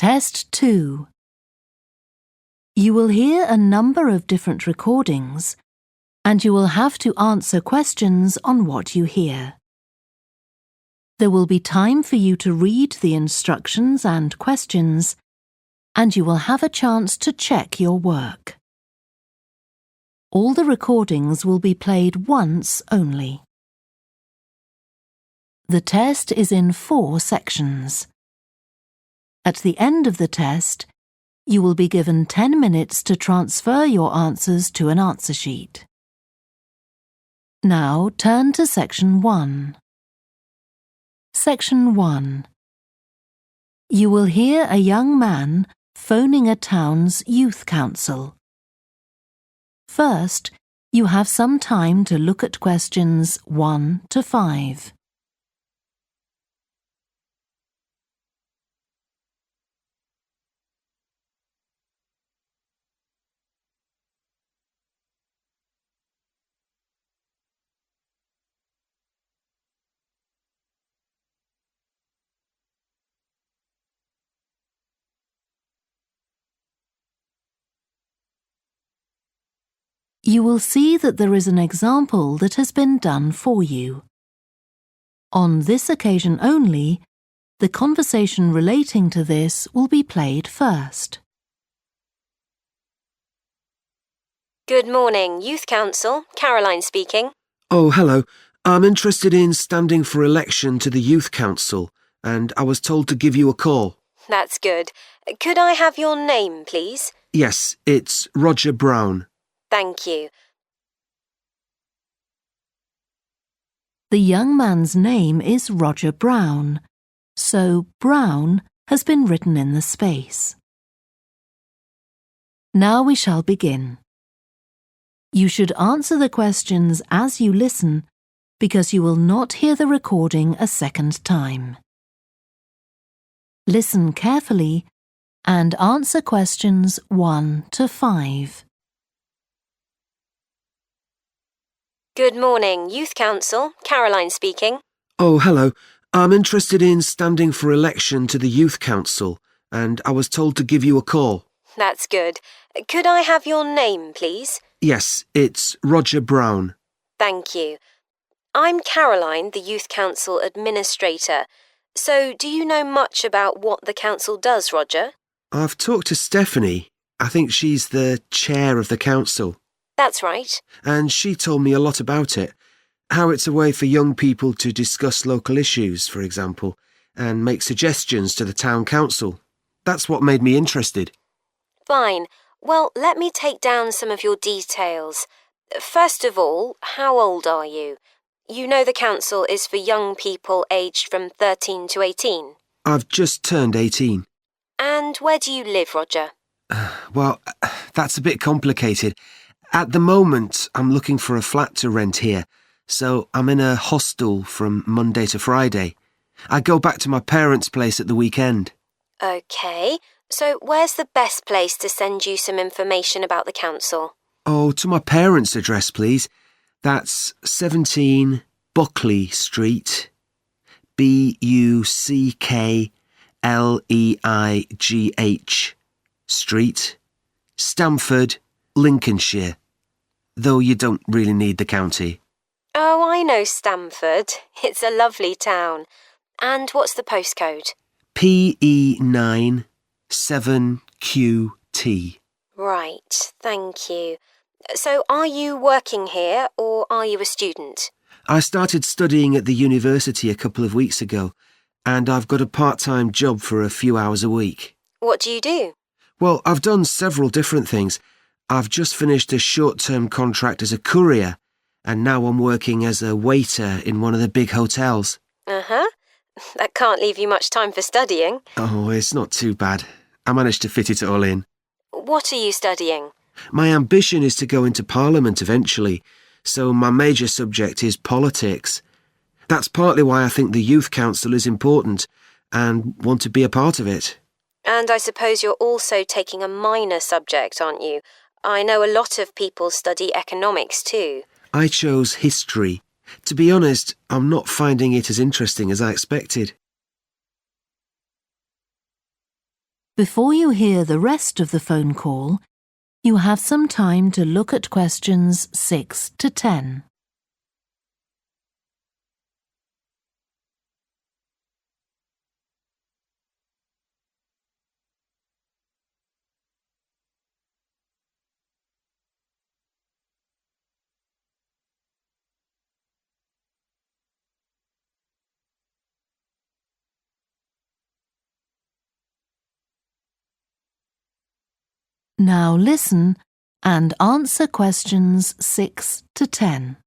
Test 2. You will hear a number of different recordings, and you will have to answer questions on what you hear. There will be time for you to read the instructions and questions, and you will have a chance to check your work. All the recordings will be played once only. The test is in 4 sections. At the end of the test, you will be given 10 minutes to transfer your answers to an answer sheet. Now turn to Section 1. Section 1. You will hear a young man phoning a town's youth council. First, you have some time to look at questions 1 to 5. You will see that there is an example that has been done for you. On this occasion only, the conversation relating to this will be played first. Good morning, Youth Council. Caroline speaking. Oh, hello. I'm interested in standing for election to the Youth Council, and I was told to give you a call. That's good. Could I have your name, please? Yes, it's Roger Brown. Thank you. The young man's name is Roger Brown, so Brown has been written in the space. Now we shall begin. You should answer the questions as you listen, because you will not hear the recording a second time. Listen carefully and answer questions 1 to 5. Good morning, Youth Council. Caroline speaking. Oh, hello. I'm interested in standing for election to the Youth Council, and I was told to give you a call. That's good. Could I have your name, please? Yes, it's Roger Brown. Thank you. I'm Caroline, the Youth Council Administrator. So, do you know much about what the council does, Roger? I've talked to Stephanie. I think she's the chair of the council. That's right. And she told me a lot about it. How it's a way for young people to discuss local issues, for example, and make suggestions to the town council. That's what made me interested. Fine. Well, let me take down some of your details. First of all, how old are you? You know the council is for young people aged from 13 to 18. I've just turned 18. And where do you live, Roger? Well, that's a bit complicated. At the moment, I'm looking for a flat to rent here, so I'm in a hostel from Monday to Friday. I go back to my parents' place at the weekend. OK, so where's the best place to send you some information about the council? Oh, to my parents' address, please. That's 17 Buckley Street, Buckleigh Street, Stamford, Lincolnshire. Though you don't really need the county. Oh, I know Stamford. It's a lovely town. And what's the postcode? PE9 7QT. Right, thank you. So are you working here or are you a student? I started studying at the university a couple of weeks ago, and I've got a part-time job for a few hours a week. What do you do? Well, I've done several different things. I've just finished a short-term contract as a courier, and now I'm working as a waiter in one of the big hotels. Uh-huh. That can't leave you much time for studying. Oh, it's not too bad. I managed to fit it all in. What are you studying? My ambition is to go into Parliament eventually, so my major subject is politics. That's partly why I think the Youth Council is important and want to be a part of it. And I suppose you're also taking a minor subject, aren't you? I know a lot of people study economics too. I chose history. To be honest, I'm not finding it as interesting as I expected. Before you hear the rest of the phone call, you have some time to look at questions 6 to 10. Now listen and answer questions 6 to 10.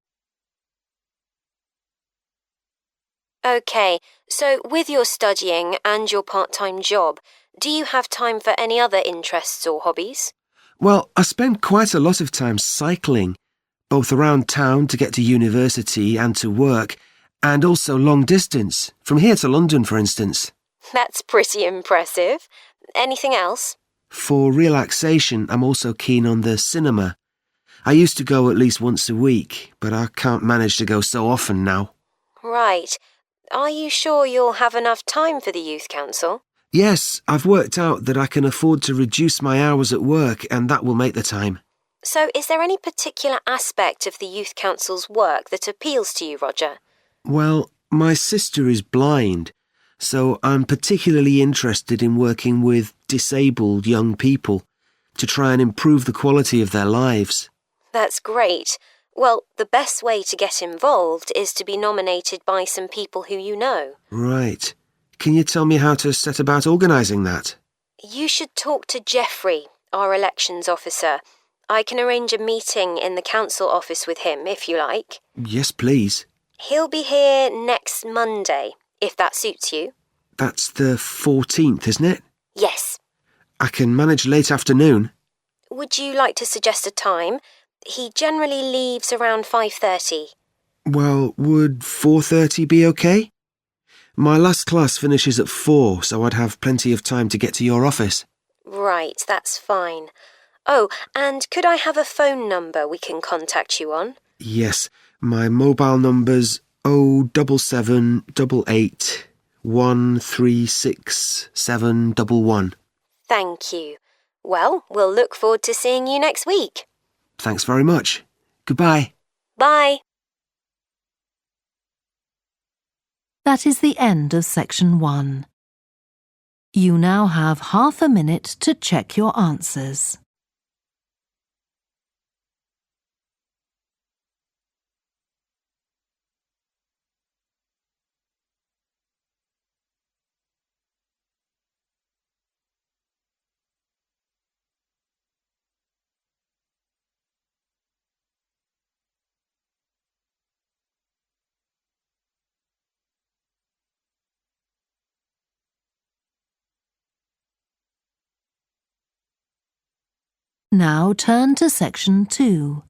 OK, so with your studying and your part-time job, do you have time for any other interests or hobbies? Well, I spend quite a lot of time cycling, both around town to get to university and to work, and also long distance, from here to London, for instance. That's pretty impressive. Anything else? For relaxation, I'm also keen on the cinema. I used to go at least once a week, but I can't manage to go so often now. Right. Are you sure you'll have enough time for the Youth Council? Yes, I've worked out that I can afford to reduce my hours at work, and that will make the time. So is there any particular aspect of the Youth Council's work that appeals to you, Roger? Well, my sister is blind, so I'm particularly interested in working with disabled young people to try and improve the quality of their lives. That's great. Well, the best way to get involved is to be nominated by some people who you know. Right. Can you tell me how to set about organising that? You should talk to Jeffrey, our elections officer. I can arrange a meeting in the council office with him, if you like. Yes, please. He'll be here next Monday, if that suits you. That's the 14th, isn't it? Yes. I can manage late afternoon. Would you like to suggest a time? He generally leaves around 5:30. Well, would 4:30 be okay? My last class finishes at 4, so I'd have plenty of time to get to your office. Right, that's fine. Oh, and could I have a phone number we can contact you on? Yes, my mobile number's 07788 136 711. Thank you. Well, we'll look forward to seeing you next week. Thanks very much. Goodbye. Bye. That is the end of section 1. You now have half a minute to check your answers. Now turn to section 2.